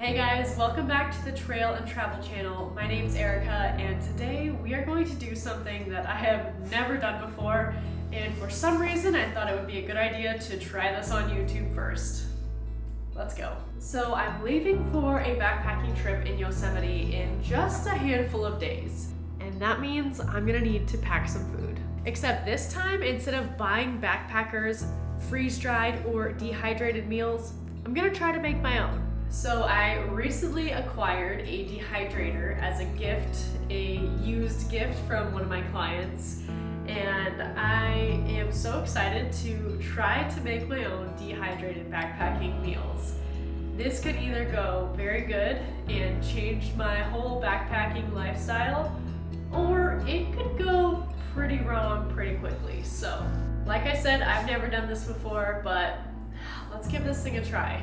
Hey guys, welcome back to the Trail and Travel channel. My name's Erica and today we are going to do something that I have never done before, and for some reason I thought it would be a good idea to try this on YouTube first. Let's go. So I'm leaving for a backpacking trip in Yosemite in just a handful of days, and that means I'm gonna need to pack some food. Except this time, instead of buying backpackers freeze-dried or dehydrated meals, I'm gonna try to make my own. So I recently acquired a dehydrator as a gift, a used gift from one of my clients, and I am so excited to try to make my own dehydrated backpacking meals. This could either go very good and change my whole backpacking lifestyle, or it could go pretty wrong pretty quickly. So, like I said, I've never done this before, but let's give this thing a try.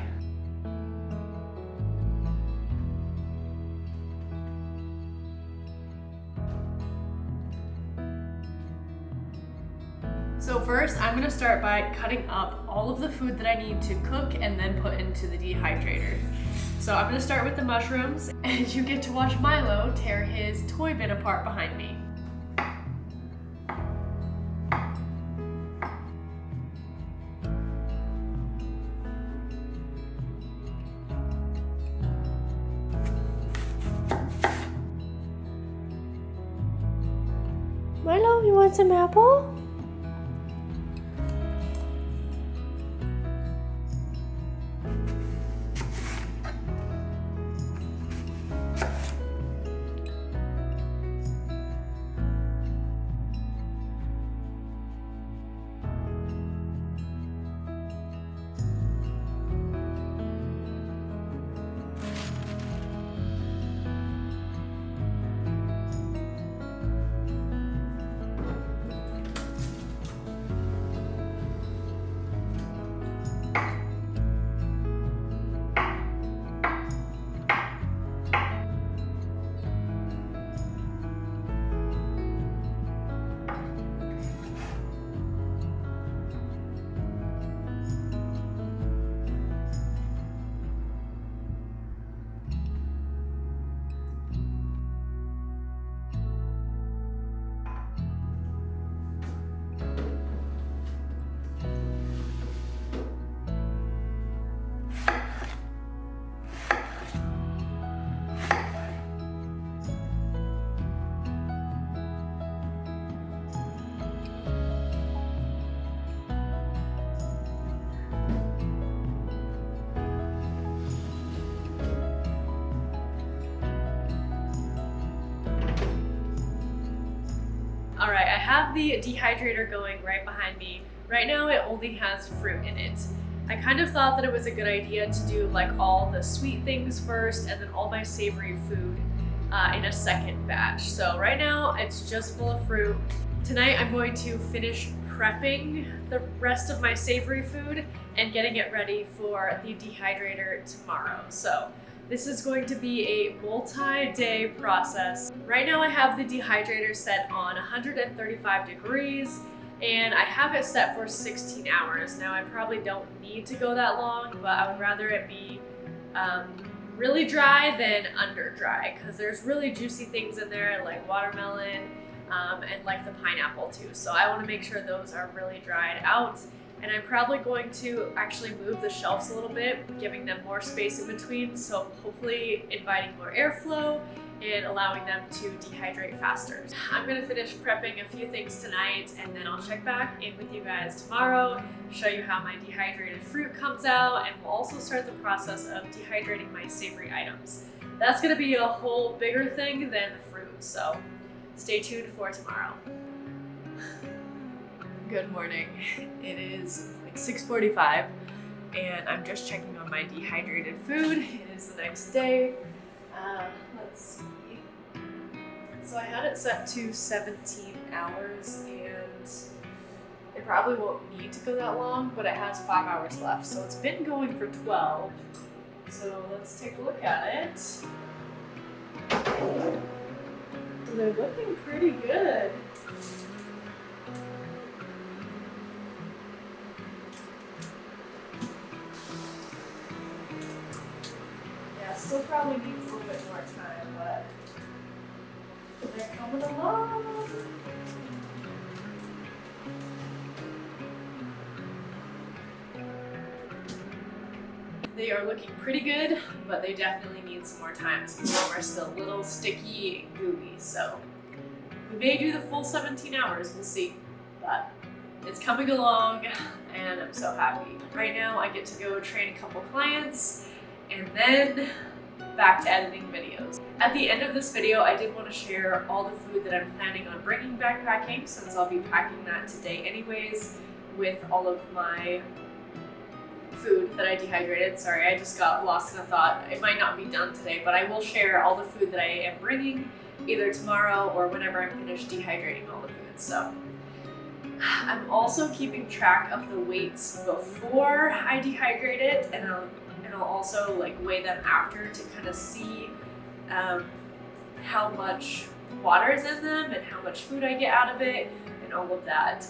So first, I'm gonna start by cutting up all of the food that I need to cook and then put into the dehydrator. So I'm gonna start with the mushrooms, and you get to watch Milo tear his toy bin apart behind me. Milo, you want some apple? Alright, I have the dehydrator going right behind me. Right now it only has fruit in it. I kind of thought that it was a good idea to do like all the sweet things first and then all my savory food in a second batch. So right now it's just full of fruit. Tonight I'm going to finish prepping the rest of my savory food and getting it ready for the dehydrator tomorrow. So this is going to be a multi-day process. Right now I have the dehydrator set on 135 degrees and I have it set for 16 hours. Now I probably don't need to go that long, but I would rather it be really dry than under dry, because there's really juicy things in there like watermelon and like the pineapple too. So I want to make sure those are really dried out. And I'm probably going to actually move the shelves a little bit, giving them more space in between, so hopefully inviting more airflow and allowing them to dehydrate faster. I'm gonna finish prepping a few things tonight, and then I'll check back in with you guys tomorrow, show you how my dehydrated fruit comes out, and we'll also start the process of dehydrating my savory items. That's gonna be a whole bigger thing than the fruit, so stay tuned for tomorrow. Good morning. It is like 6:45 and I'm just checking on my dehydrated food. It is the next day. Let's see. So I had it set to 17 hours and it probably won't need to go that long, but it has 5 hours left. So it's been going for 12. So let's take a look at it. So they're looking pretty good. Still probably needs a little bit more time, but they're coming along. They are looking pretty good, but they definitely need some more time. Some of them are still a little sticky and gooey, so we may do the full 17 hours, we'll see. But it's coming along, and I'm so happy. Right now, I get to go train a couple clients, and then back to editing videos. At the end of this video, I did want to share all the food that I'm planning on bringing backpacking, since I'll be packing that today anyways, with all of my food that I dehydrated. Sorry, I just got lost in a thought. It might not be done today, but I will share all the food that I am bringing either tomorrow or whenever I'm finished dehydrating all the food. So I'm also keeping track of the weights before I dehydrate it, and I'll also like weigh them after to kind of see how much water is in them and how much food I get out of it and all of that.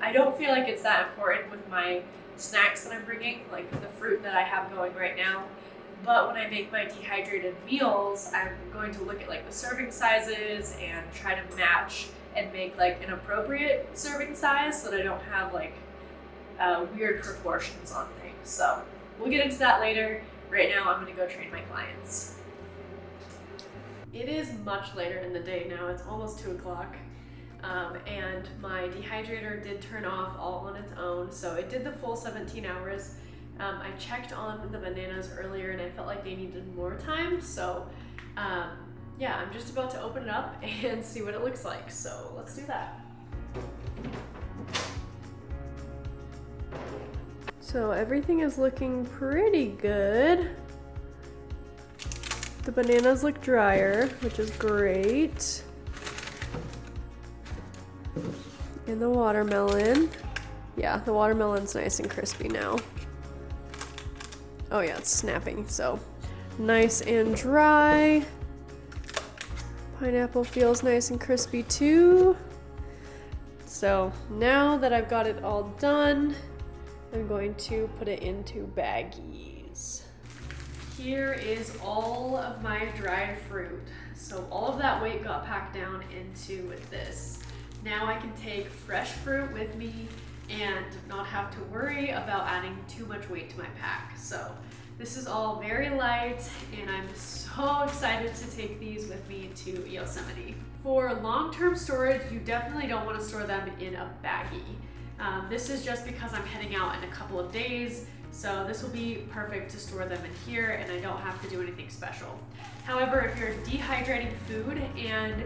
I don't feel like it's that important with my snacks that I'm bringing, like the fruit that I have going right now. But when I make my dehydrated meals, I'm going to look at like the serving sizes and try to match and make like an appropriate serving size so that I don't have like weird proportions on things. So we'll get into that later. Right now, I'm gonna go train my clients. It is much later in the day now. It's almost 2 o'clock. And my dehydrator did turn off all on its own, so it did the full 17 hours. I checked on the bananas earlier and I felt like they needed more time, so yeah, I'm just about to open it up and see what it looks like, so let's do that. So everything is looking pretty good. The bananas look drier, which is great. And the watermelon. Yeah, the watermelon's nice and crispy now. Oh yeah, it's snapping, so nice and dry. Pineapple feels nice and crispy too. So now that I've got it all done, I'm going to put it into baggies. Here is all of my dried fruit. So all of that weight got packed down into this. Now I can take fresh fruit with me and not have to worry about adding too much weight to my pack. So this is all very light, and I'm so excited to take these with me to Yosemite. For long-term storage, you definitely don't want to store them in a baggie. This is just because I'm heading out in a couple of days, so this will be perfect to store them in here and I don't have to do anything special. However, if you're dehydrating food and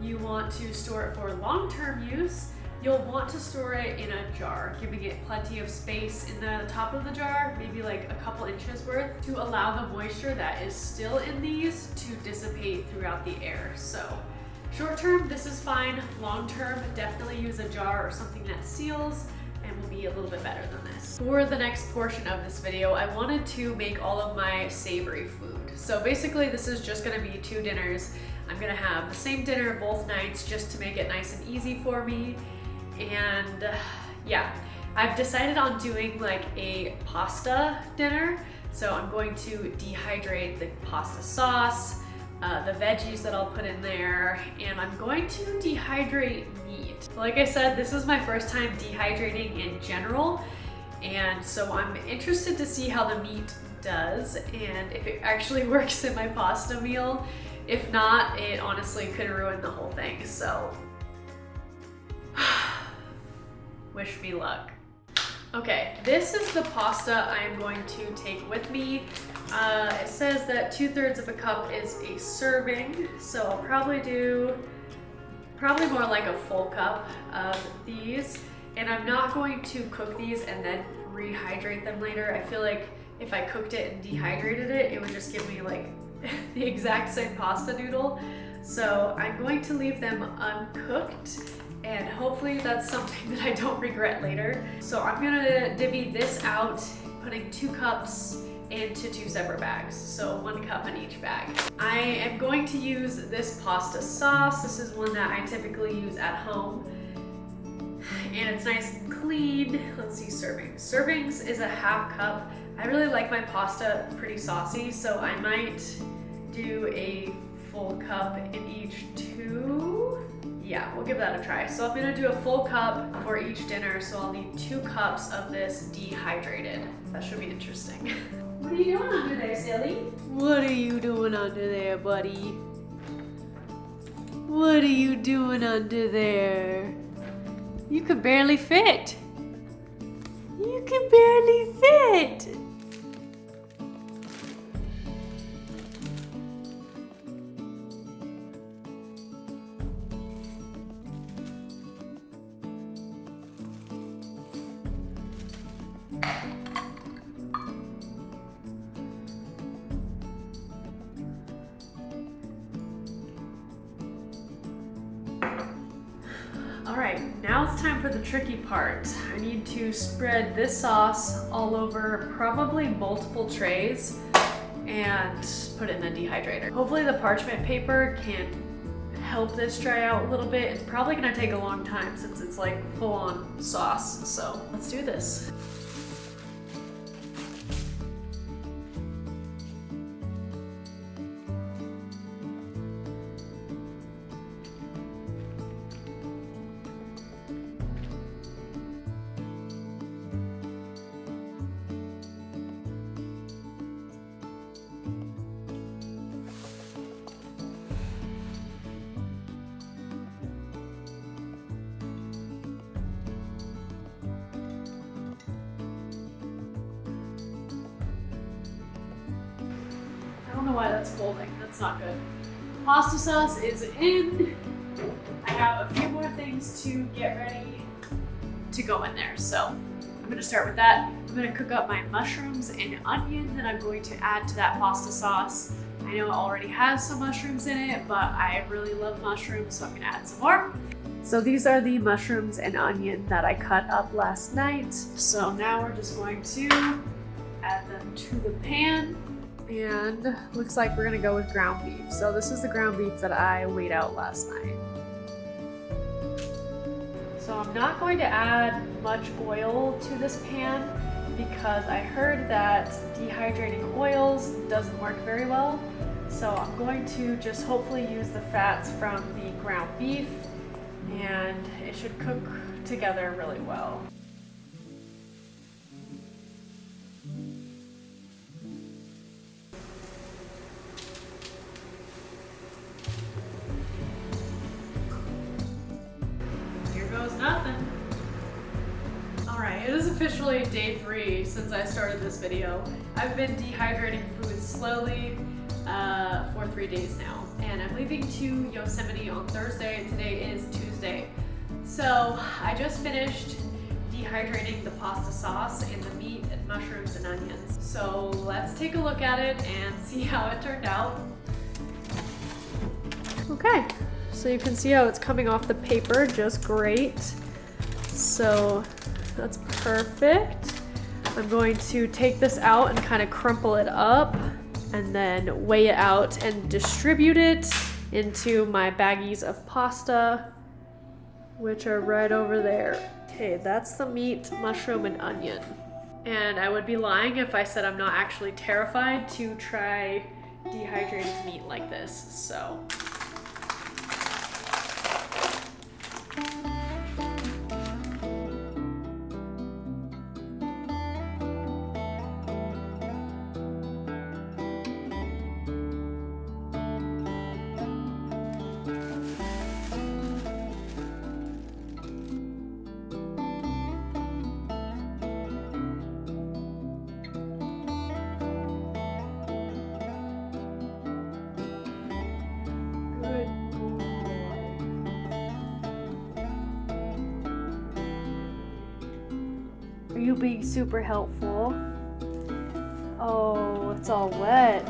you want to store it for long-term use, you'll want to store it in a jar, giving it plenty of space in the top of the jar, maybe like a couple inches worth, to allow the moisture that is still in these to dissipate throughout the air. So short term, this is fine. Long term, definitely use a jar or something that seals and will be a little bit better than this. For the next portion of this video, I wanted to make all of my savory food. So basically this is just gonna be 2 dinners. I'm gonna have the same dinner both nights just to make it nice and easy for me. And yeah, I've decided on doing like a pasta dinner. So I'm going to dehydrate the pasta sauce, the veggies that I'll put in there, and I'm going to dehydrate meat. Like I said, this is my first time dehydrating in general, and so I'm interested to see how the meat does and if it actually works in my pasta meal. If not, it honestly could ruin the whole thing, so wish me luck. Okay, this is the pasta I'm going to take with me. It says that 2/3 of a cup is a serving, so I'll probably do more like a full cup of these. And I'm not going to cook these and then rehydrate them later. I feel like if I cooked it and dehydrated it, it would just give me like the exact same pasta noodle. So I'm going to leave them uncooked, and hopefully that's something that I don't regret later. So I'm gonna divvy this out, putting 2 cups into 2 separate bags. So 1 cup in each bag. I am going to use this pasta sauce. This is one that I typically use at home. And it's nice and clean. Let's see, servings. Servings is a 1/2 cup I really like my pasta pretty saucy, so I might do a full cup in each two. Yeah, we'll give that a try. So I'm gonna do a full cup for each dinner, so I'll need 2 cups of this dehydrated. That should be interesting. What are you doing under there, silly? What are you doing under there, buddy? What are you doing under there? You could barely fit. You can barely fit. All right, now it's time for the tricky part. I need to spread this sauce all over probably multiple trays and put it in the dehydrator. Hopefully the parchment paper can help this dry out a little bit. It's probably gonna take a long time since it's like full on sauce. So let's do this. I don't know why that's folding. That's not good. Pasta sauce is in. I have a few more things to get ready to go in there. So I'm gonna start with that. I'm gonna cook up my mushrooms and onion that I'm going to add to that pasta sauce. I know it already has some mushrooms in it, but I really love mushrooms, so I'm gonna add some more. So these are the mushrooms and onion that I cut up last night. So now we're just going to add them to the pan. And looks like we're gonna go with ground beef. So this is the ground beef that I weighed out last night. So I'm not going to add much oil to this pan because I heard that dehydrating oils doesn't work very well. So I'm going to just hopefully use the fats from the ground beef, and it should cook together really well. Nothing. All right, it is officially day 3 since I started this video. I've been dehydrating food slowly for 3 days now, and I'm leaving to Yosemite on Thursday. Today is Tuesday. So I just finished dehydrating the pasta sauce and the meat and mushrooms and onions. So let's take a look at it and see how it turned out. Okay. So you can see how it's coming off the paper just great. So that's perfect. I'm going to take this out and kind of crumple it up and then weigh it out and distribute it into my baggies of pasta, which are right over there. Okay, that's the meat, mushroom, and onion. And I would be lying if I said I'm not actually terrified to try dehydrated meat like this, so. Are you being super helpful? Oh, it's all wet.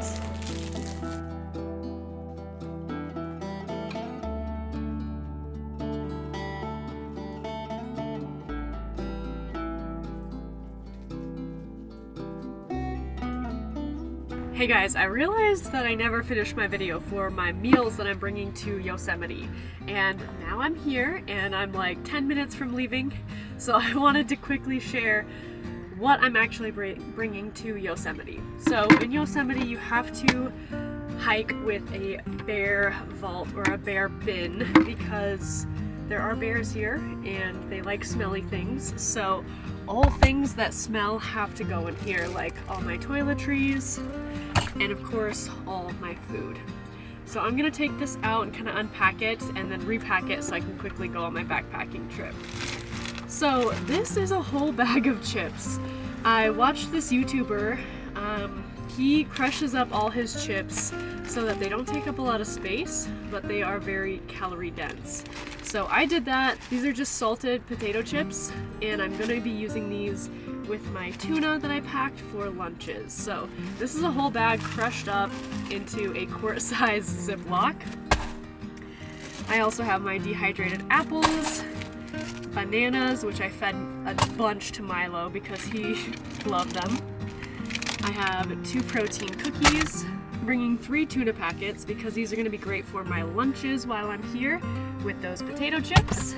Hey guys, I realized that I never finished my video for my meals that I'm bringing to Yosemite, and now I'm here and I'm like 10 minutes from leaving, so I wanted to quickly share what I'm actually bringing to Yosemite. So in Yosemite, you have to hike with a bear vault or a bear bin because there are bears here and they like smelly things. So all things that smell have to go in here, like all my toiletries and of course all my food. So I'm gonna take this out and kind of unpack it and then repack it so I can quickly go on my backpacking trip. So this is a whole bag of chips. I watched this YouTuber, he crushes up all his chips so that they don't take up a lot of space, but they are very calorie dense. So I did that. These are just salted potato chips, and I'm gonna be using these with my tuna that I packed for lunches. So this is a whole bag crushed up into a quart-sized Ziploc. I also have my dehydrated apples, bananas, which I fed a bunch to Milo because he loved them. I have 2 protein cookies. I'm bringing 3 tuna packets because these are going to be great for my lunches while I'm here with those potato chips.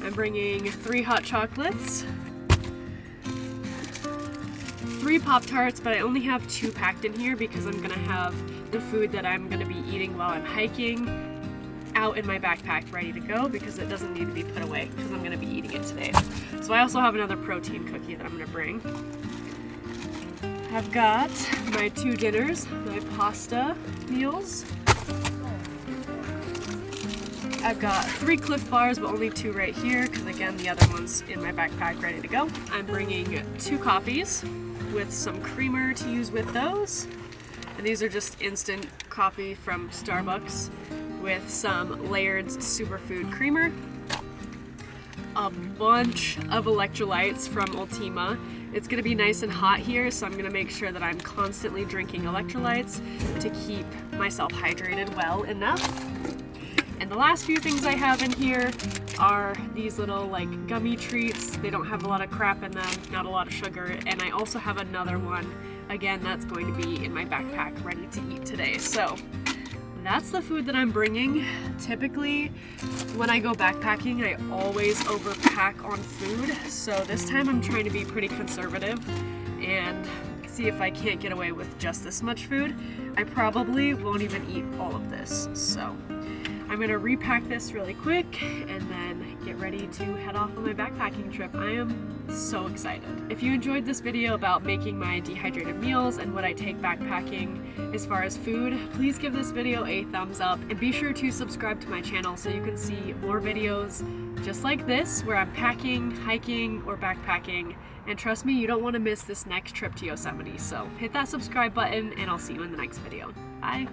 I'm bringing 3 hot chocolates, 3 Pop-Tarts, but I only have 2 packed in here because I'm going to have the food that I'm going to be eating while I'm hiking out in my backpack ready to go because it doesn't need to be put away because I'm going to be eating it today. So I also have another protein cookie that I'm going to bring. I've got my 2 dinners, my pasta meals. I've got 3 Cliff Bars, but only 2 right here because again the other one's in my backpack ready to go. I'm bringing 2 coffees with some creamer to use with those. And these are just instant coffee from Starbucks with some Laird's Superfood creamer. A bunch of electrolytes from Ultima. It's gonna be nice and hot here, so I'm gonna make sure that I'm constantly drinking electrolytes to keep myself hydrated well enough. And the last few things I have in here are these little like gummy treats. They don't have a lot of crap in them, not a lot of sugar, and I also have another one, again, that's going to be in my backpack ready to eat today. So that's the food that I'm bringing. Typically, when I go backpacking, I always overpack on food. So this time I'm trying to be pretty conservative and see if I can't get away with just this much food. I probably won't even eat all of this. So I'm gonna repack this really quick and then get ready to head off on my backpacking trip. I am so excited. If you enjoyed this video about making my dehydrated meals and what I take backpacking as far as food, please give this video a thumbs up and be sure to subscribe to my channel so you can see more videos just like this where I'm packing, hiking, or backpacking. And trust me, you don't want to miss this next trip to Yosemite. So hit that subscribe button and I'll see you in the next video. Bye!